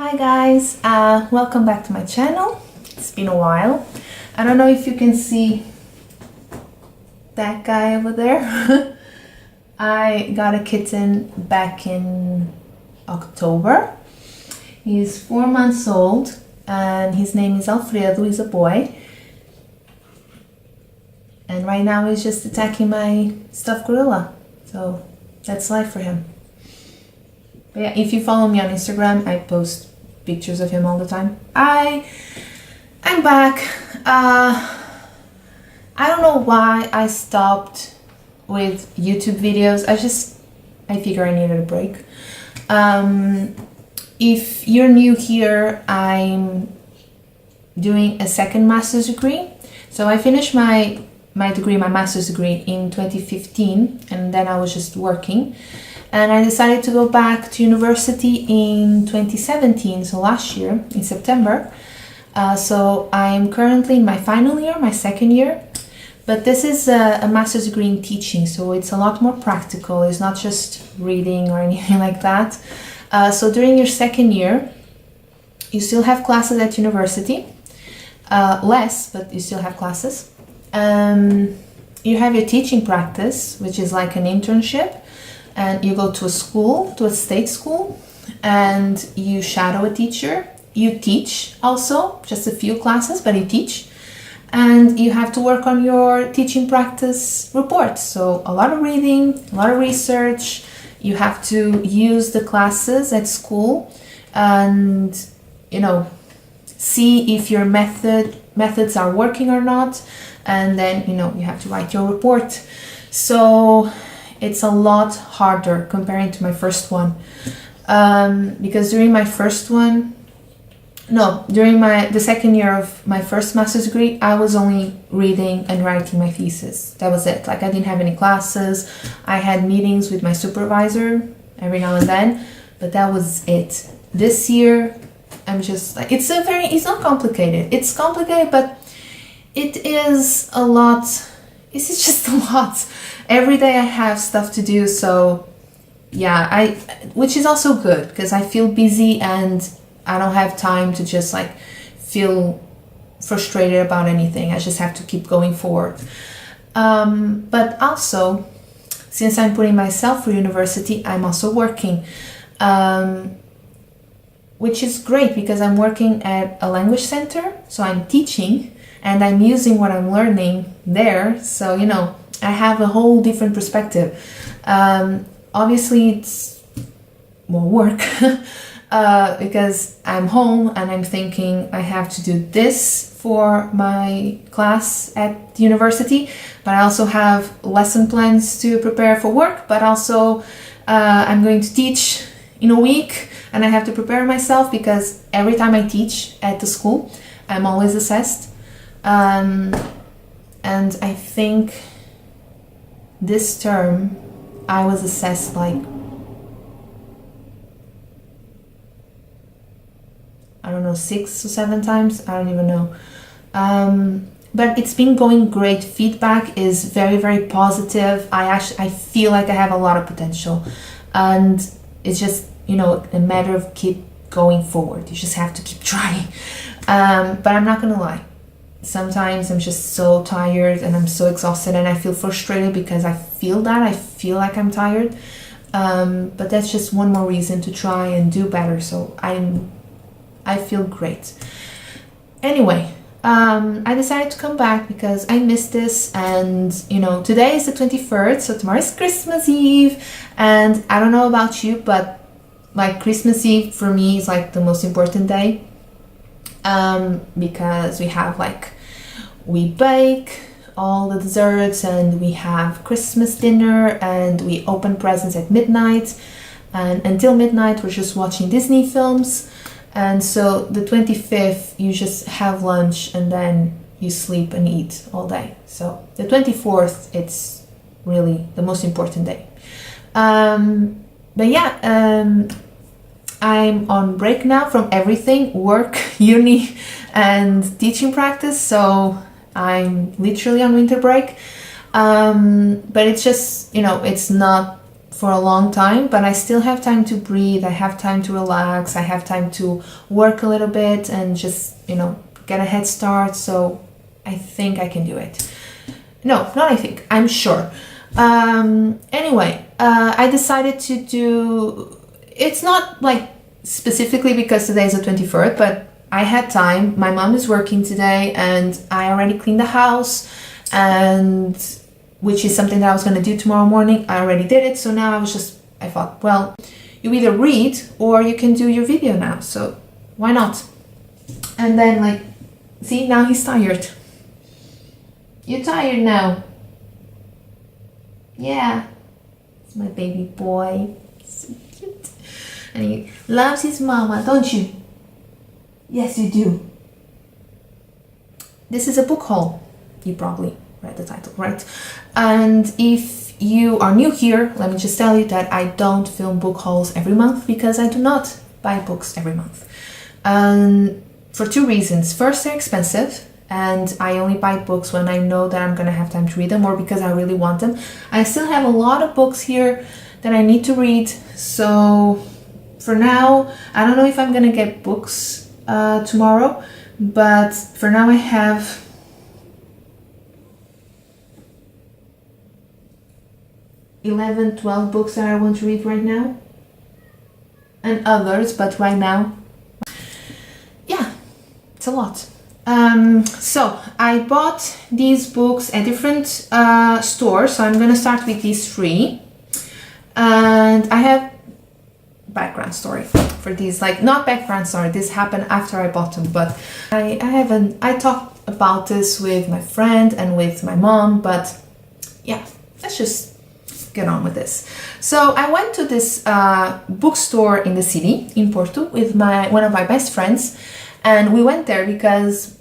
Hi guys, welcome back to my channel. It's been a while. I don't know if you can see that guy over there. I got a kitten back in October. He's 4 months old and his name is Alfredo. He's a boy. And right now he's just attacking my stuffed gorilla. So that's life for him. But yeah, if you follow me on Instagram, I post pictures of him all the time. I'm back. I don't know why I stopped with YouTube videos. I figure I needed a break. If you're new here, I'm doing a second master's degree. So I finished my master's degree in 2015, and then I was just working. And I decided to go back to university in 2017, so last year, in September. So I'm currently in my final year, my second year. But this is a master's degree in teaching, so it's a lot more practical. It's not just reading or anything like that. So during your second year, you still have classes at university. Less, but you still have classes. You have your teaching practice, which is like an internship. And you go to a school, to a state school, and you shadow a teacher. You teach also, just a few classes, but you teach. And you have to work on your teaching practice reports. So a lot of reading, a lot of research. You have to use the classes at school and, see if your methods are working or not. And then, you have to write your report. So it's a lot harder comparing to my first one, because during the second year of my first master's degree, I was only reading and writing my thesis. That was it. Like, I didn't have any classes. I had meetings with my supervisor every now and then, but that was it. This year, I'm just like, it's not complicated. It's complicated, but it is a lot. This is just a lot. Every day I have stuff to do, so yeah, which is also good because I feel busy and I don't have time to just like feel frustrated about anything. I just have to keep going forward. But also, since I'm putting myself through university, I'm also working, which is great because I'm working at a language center, so I'm teaching and I'm using what I'm learning there. So, I have a whole different perspective. Obviously, it's more work because I'm home and I'm thinking I have to do this for my class at the university, but I also have lesson plans to prepare for work, but also I'm going to teach in a week and I have to prepare myself because every time I teach at the school, I'm always assessed. And I think this term I was assessed like, I don't know, 6 or 7 times, I don't even know. But it's been going great. Feedback is very, very positive. I feel like I have a lot of potential, and it's just, a matter of keep going forward. You just have to keep trying. But I'm not gonna lie. Sometimes I'm just so tired and I'm so exhausted and I feel frustrated because I feel like I'm tired. But that's just one more reason to try and do better. So I feel great. Anyway, I decided to come back because I missed this, and today is the 23rd, so tomorrow is Christmas Eve, and I don't know about you, but like Christmas Eve for me is like the most important day. Because we bake all the desserts and we have Christmas dinner and we open presents at midnight, and until midnight we're just watching Disney films. And so the 25th you just have lunch and then you sleep and eat all day. So the 24th, it's really the most important day. But yeah, I'm on break now from everything, work, uni, and teaching practice, so I'm literally on winter break. But it's just, it's not for a long time, but I still have time to breathe. I have time to relax. I have time to work a little bit and just, you know, get a head start. So I think I can do it. No, not I think, I'm sure. Anyway, I decided to do, it's not like specifically because today is the 23rd, but I had time. My mom is working today and I already cleaned the house, and which is something that I was going to do tomorrow morning. I already did it. So now I thought, well, you either read or you can do your video now. So why not? And then like, see, now he's tired. You're tired now. Yeah. It's my baby boy. So cute. And he loves his mama, don't you? Yes, you do. This is a book haul. You probably read the title, right? And if you are new here, let me just tell you that I don't film book hauls every month because I do not buy books every month. For two reasons. First, they're expensive, and I only buy books when I know that I'm gonna have time to read them or because I really want them. I still have a lot of books here that I need to read, so for now, I don't know if I'm gonna get books tomorrow, but for now I have 11, 12 books that I want to read right now, and others, but right now, yeah, it's a lot. So I bought these books at different stores, so I'm gonna start with these three, and I have background story for these, like not background story, this happened after I bought them, but I talked about this with my friend and with my mom, but yeah, let's just get on with this. So I went to this bookstore in the city in Porto with one of my best friends, and we went there because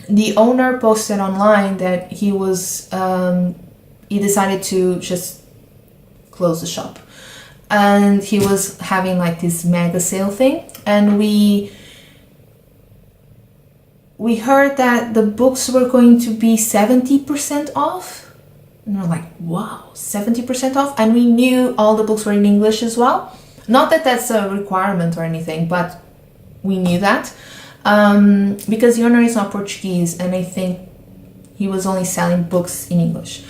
the owner posted online that he decided to just close the shop, and he was having like this mega sale thing, and we heard that the books were going to be 70% off, and we're like, wow, 70% off. And we knew all the books were in English as well, not that that's a requirement or anything, but we knew that because the owner is not Portuguese, and I think he was only selling books in English.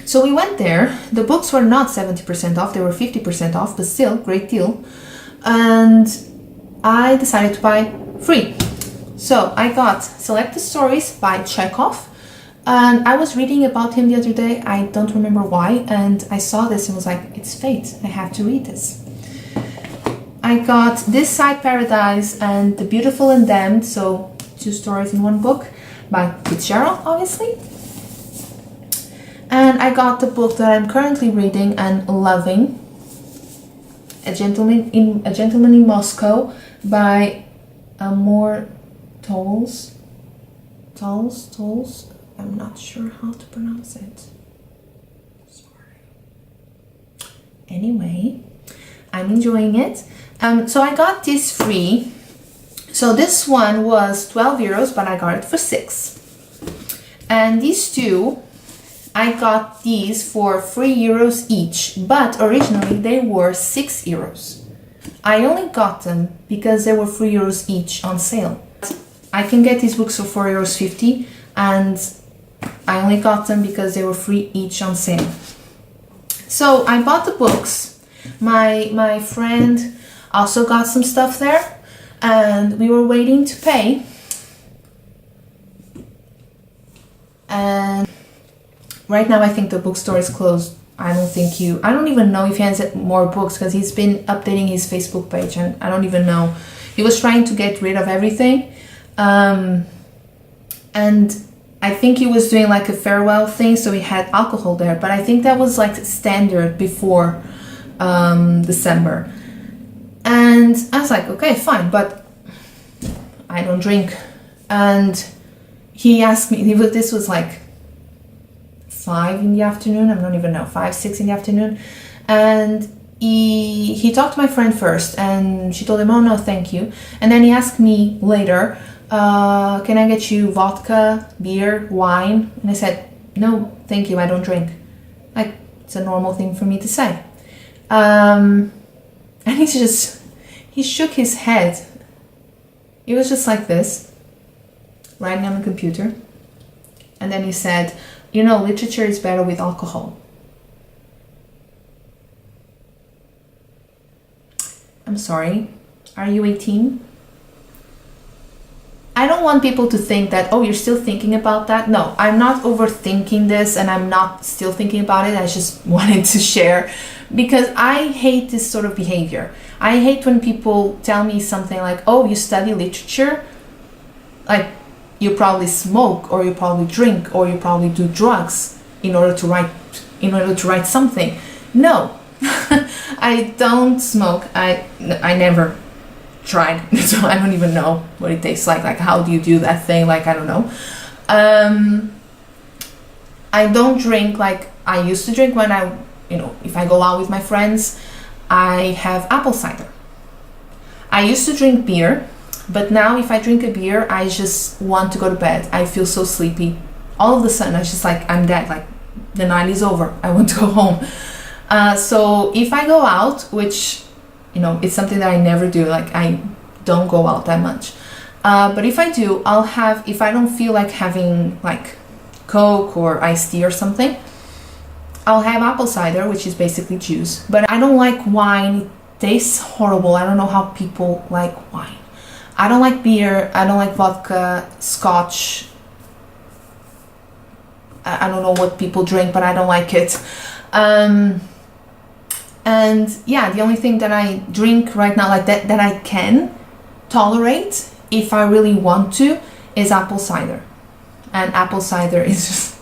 So we went there. The books were not 70% off, they were 50% off, but still, great deal. And I decided to buy 3. So I got Selected Stories by Chekhov, and I was reading about him the other day, I don't remember why, and I saw this and was like, it's fate, I have to read this. I got This Side Paradise and The Beautiful and Damned, so 2 stories in one book by Fitzgerald, obviously. And I got the book that I'm currently reading and loving, A Gentleman in Moscow by Amor Towles. Towles? I'm not sure how to pronounce it. Sorry. Anyway, I'm enjoying it. So I got these 3. So this one was 12 euros, but I got it for 6. And these 2, I got these for 3 euros each, but originally they were 6 euros. I only got them because they were 3 euros each on sale. I can get these books for 4.50 euros, and I only got them because they were 3 each on sale. So I bought the books. My friend also got some stuff there, and we were waiting to pay. And right now I think the bookstore is closed. I don't even know if he has more books, because he's been updating his Facebook page, and I don't even know. He was trying to get rid of everything. And I think he was doing like a farewell thing, so he had alcohol there, but I think that was like standard before December. And I was like, okay, fine, but I don't drink. And he asked me, this was like 5 in the afternoon, I don't even know, 5, 6 in the afternoon, and he talked to my friend first, and she told him, oh no, thank you. And then he asked me later, can I get you vodka, beer, wine? And I said, no, thank you, I don't drink. Like, It's a normal thing for me to say. And he shook his head. It was just like this, writing on the computer. And then he said, you know, literature is better with alcohol. I'm sorry, are you 18? I don't want people to think that, oh, you're still thinking about that. No, I'm not overthinking this and I'm not still thinking about it. I just wanted to share because I hate this sort of behavior. I hate when people tell me something like, oh, you study literature? Like, you probably smoke or you probably drink or you probably do drugs in order to write something. No, I don't smoke. I never tried, so I don't even know what it tastes like how do you do that thing, I don't know. I don't drink like I used to drink when if I go out with my friends. I have apple cider. I used to drink beer, but now if I drink a beer, I just want to go to bed. I feel so sleepy. All of a sudden, I just I'm dead, the night is over, I want to go home. So if I go out, which it's something that I never do, I don't go out that much. But if I do, I'll have, if I don't feel like having Coke or iced tea or something, I'll have apple cider, which is basically juice. But I don't like wine, it tastes horrible. I don't know how people like wine. I don't like beer, I don't like vodka, scotch. I don't know what people drink, but I don't like it. And yeah, the only thing that I drink right now that I can tolerate if I really want to is apple cider. And apple cider is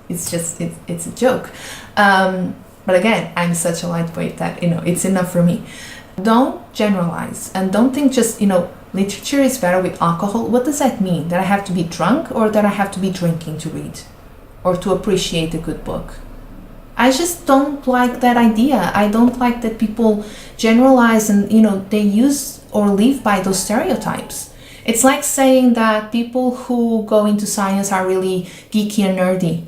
it's a joke. But again, I'm such a lightweight that it's enough for me. Don't generalize and don't think just literature is better with alcohol. What does that mean? That I have to be drunk or that I have to be drinking to read or to appreciate a good book? I just don't like that idea. I don't like that people generalize and, they use or live by those stereotypes. It's like saying that people who go into science are really geeky and nerdy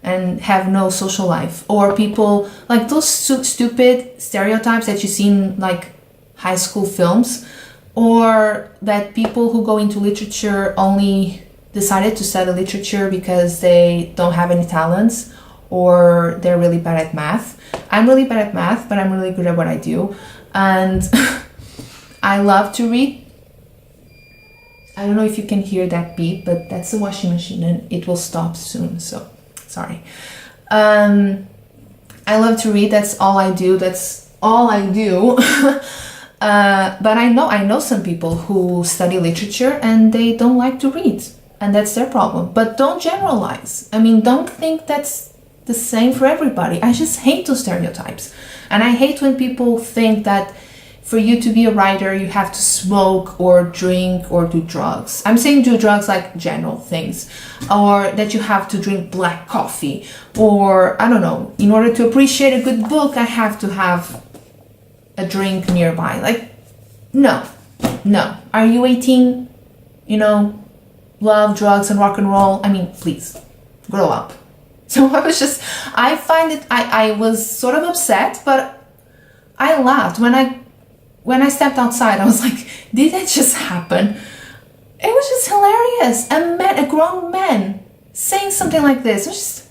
and have no social life. Or people, those stupid stereotypes that you see in, high school films. Or that people who go into literature only decided to study literature because they don't have any talents. Or they're really bad at math. I'm really bad at math, but I'm really good at what I do. And I love to read. I don't know if you can hear that beep, but that's the washing machine and it will stop soon, so sorry. I love to read, that's all I do. But I know some people who study literature and they don't like to read, and that's their problem. But don't generalize. Don't think that's the same for everybody. I just hate those stereotypes. And I hate when people think that for you to be a writer, you have to smoke or drink or do drugs. I'm saying do drugs like general things. Or that you have to drink black coffee. Or, I don't know, in order to appreciate a good book, I have to have a drink nearby. No. Are you 18? Love drugs and rock and roll? Please, grow up. So I was sort of upset, but I laughed. When I stepped outside, I was like, did that just happen? It was just hilarious. A grown man saying something like this.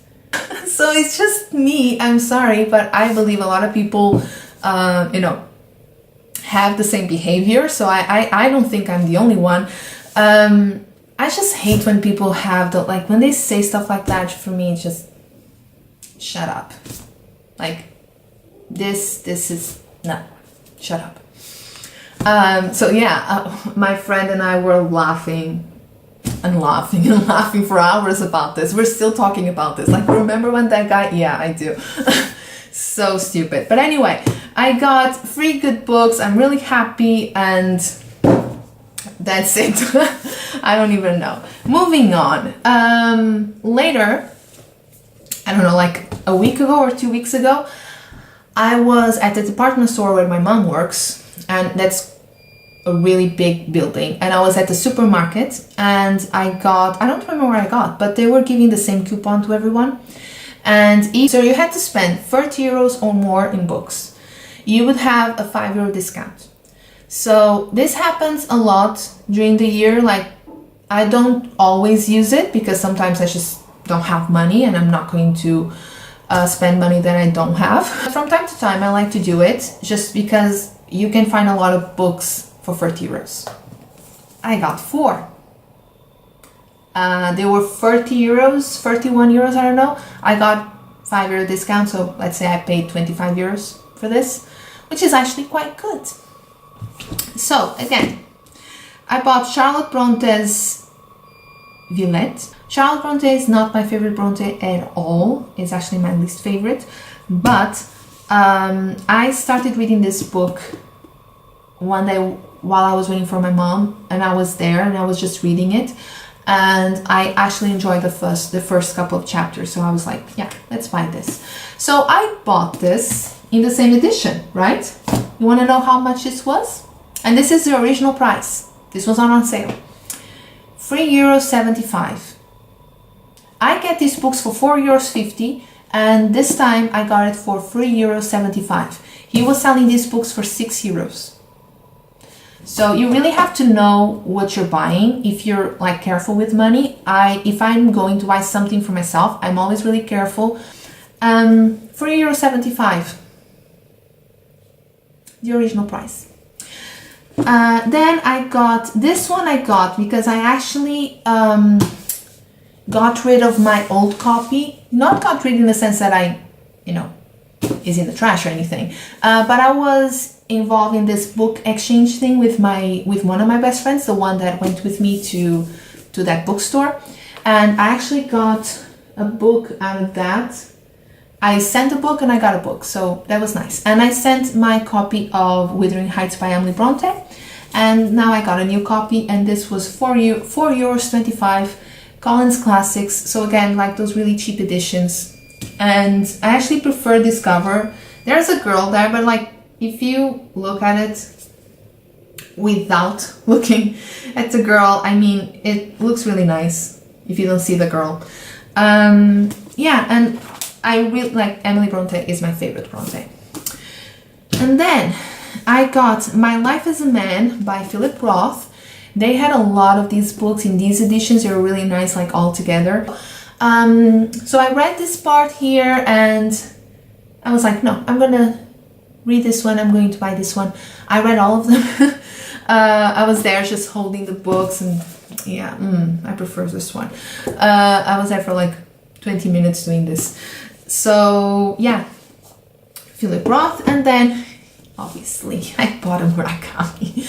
So it's just me, I'm sorry, but I believe a lot of people, have the same behavior. So I don't think I'm the only one. I just hate when people have when they say stuff like that. For me, it's just shut up. This is no, shut up. So yeah, my friend and I were laughing for hours about this. We're still talking about this. Remember when that guy? Yeah, I do. So stupid. But anyway, I got 3 good books. I'm really happy, and that's it. I don't even know. Moving on. Later, I don't know, a week ago or 2 weeks ago, I was at the department store where my mom works, and that's a really big building. And I was at the supermarket, and I don't remember what I got, but they were giving the same coupon to everyone. And if so, you had to spend 30 euros or more in books, you would have a €5 discount. So this happens a lot during the year. Like, I don't always use it because sometimes I just don't have money and I'm not going to spend money that I don't have. From time to time, I like to do it just because you can find a lot of books for 30 euros. I got 4. They were 30 euros, 31 euros, I don't know. I got €5 discount, so let's say I paid 25 euros for this, which is actually quite good. So again, I bought Charlotte Bronte's Villette. Charlotte Bronte is not my favorite Bronte at all. It's actually my least favorite. But I started reading this book one day while I was waiting for my mom, and I was there and I was just reading it. And I actually enjoyed the first couple of chapters. So I was like, yeah, let's buy this. So I bought this in the same edition, right? You want to know how much this was? And this is the original price. This was on sale. €3.75. I get these books for €4.50, and this time I got it for €3.75. He was selling these books for €6. So you really have to know what you're buying if you're like careful with money. If I'm going to buy something for myself, I'm always really careful. €3.75, the original price. Then I got this one. I got because I actually got rid of my old copy. Not got rid in the sense that is in the trash or anything. But I was involved in this book exchange thing with one of my best friends, the one that went with me to that bookstore. And I actually got a book out of that. I sent a book and I got a book, so that was nice. And I sent my copy of Wuthering Heights by Emily Bronte, and now I got a new copy, and this was €4.25, Collins Classics. So again, like those really cheap editions. And I actually prefer this cover. There's a girl there, but like if you look at it without looking at the girl, I mean, it looks really nice if you don't see the girl. Yeah, and I really like Emily Bronte is my favorite Bronte. And then I got My Life as a Man by Philip Roth. They had a lot of these books in these editions. They were really nice, like all together. So I read this part here and I was like, no, I'm gonna read this one. I'm going to buy this one. I read all of them. I was there just holding the books, and yeah, I prefer this one. I was there for like 20 minutes doing this. So yeah, Philip Roth. And then obviously I bought a Murakami.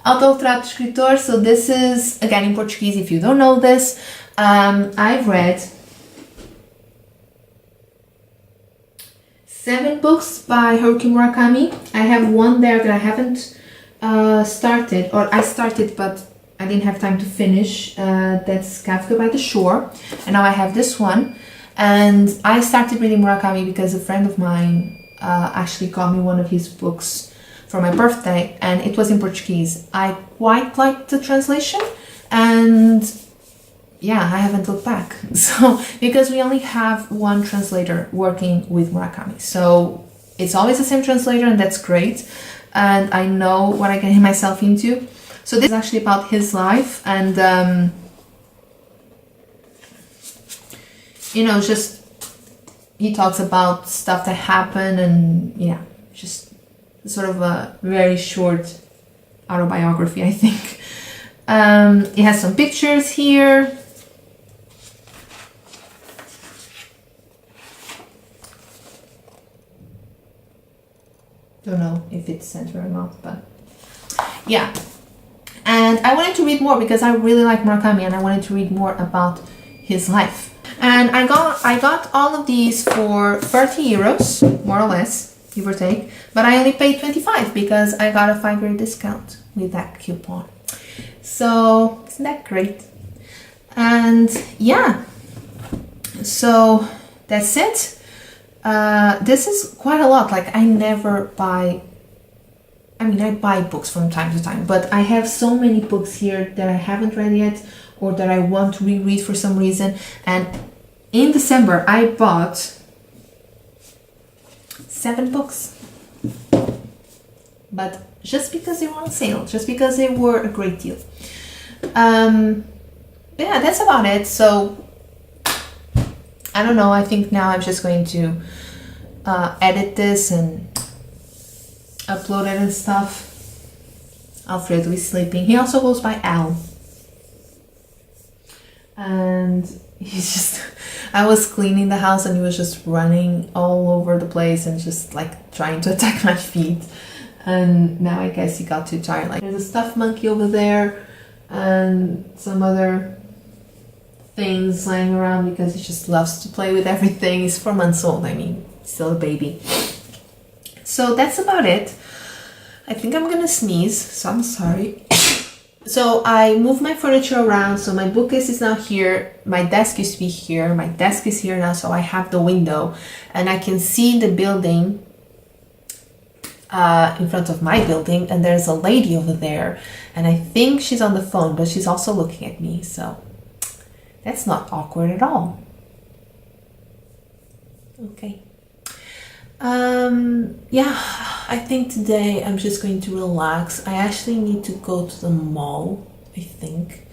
Autorretrato de Escritor. So this is again in Portuguese if you don't know this. I've read 7 books by Haruki Murakami. I have one there that I haven't started, or I started but I didn't have time to finish. That's Kafka by the Shore, and now I have this one. And I started reading Murakami because a friend of mine actually got me one of his books for my birthday, and it was in Portuguese. I quite liked the translation, and yeah, I haven't looked back. So because we only have one translator working with Murakami, so it's always the same translator, and that's great. And I know what I get myself into. So this is actually about his life, and just he talks about stuff that happened, and yeah, just sort of a very short autobiography, I think. It has some pictures here. Don't know if it's centered or not, but yeah. And I wanted to read more because I really like Murakami, and I wanted to read more about his life. And I got all of these for 30 euros, more or less, give or take. But I only paid 25 because I got a €5 discount with that coupon. So isn't that great? And yeah, so that's it. This is quite a lot. Like I buy books from time to time, but I have so many books here that I haven't read yet or that I want to reread for some reason. And in December I bought 7 books. But just because they were on sale, just because they were a great deal. Yeah, that's about it. So I don't know, I think now I'm just going to edit this and upload it and stuff. Alfredo is sleeping. He also goes by Al. And he's just, I was cleaning the house and he was just running all over the place and just like trying to attack my feet. And now I guess he got too tired. Like, there's a stuffed monkey over there and some other things lying around because he just loves to play with everything. He's 4 months old, I mean, still a baby. So that's about it. I think I'm gonna sneeze, so I'm sorry. So I moved my furniture around, so my bookcase is now here. My desk used to be here. My desk is here now, so I have the window and I can see the building in front of my building, and there's a lady over there and I think she's on the phone, but she's also looking at me, so that's not awkward at all. Okay. Yeah, I think today I'm just going to relax. I actually need to go to the mall, I think.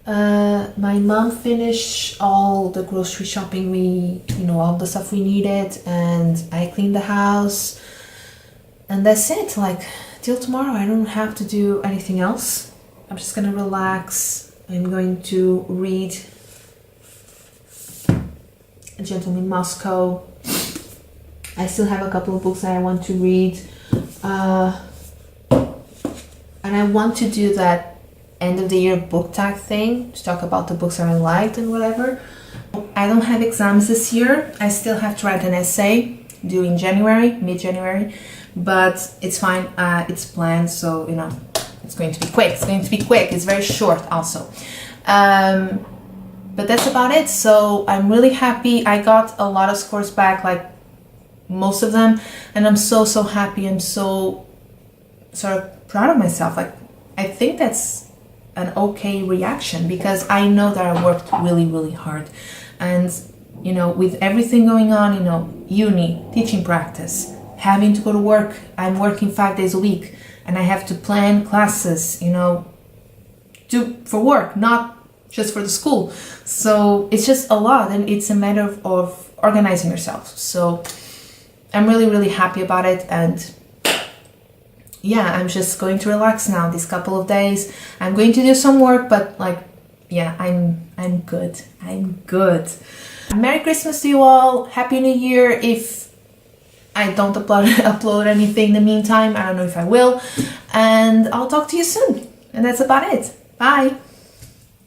My mom finished all the grocery shopping, all the stuff we needed, and I cleaned the house, and that's it. Like, till tomorrow I don't have to do anything else. I'm just gonna relax. I'm going to read A Gentleman in Moscow. I still have a couple of books that I want to read, and I want to do that end of the year book tag thing to talk about the books that I liked and whatever. I don't have exams this year. I still have to write an essay due in January, mid-January, but it's fine. It's planned, so it's going to be quick. It's going to be quick. It's very short also. But that's about it. So I'm really happy. I got a lot of scores back, like most of them, and I'm so happy. I'm so sort of proud of myself. Like, I think that's an okay reaction because I know that I worked really hard, and with everything going on, uni, teaching practice, having to go to work. I'm working 5 days a week and I have to plan classes, for work, not just for the school. So it's just a lot, and it's a matter of organizing yourself. So I'm really happy about it, and yeah, I'm just going to relax now these couple of days. I'm going to do some work, but I'm good. I'm good. Merry Christmas to you all. Happy New Year. If I don't upload anything in the meantime, I don't know if I will, and I'll talk to you soon. And that's about it. Bye.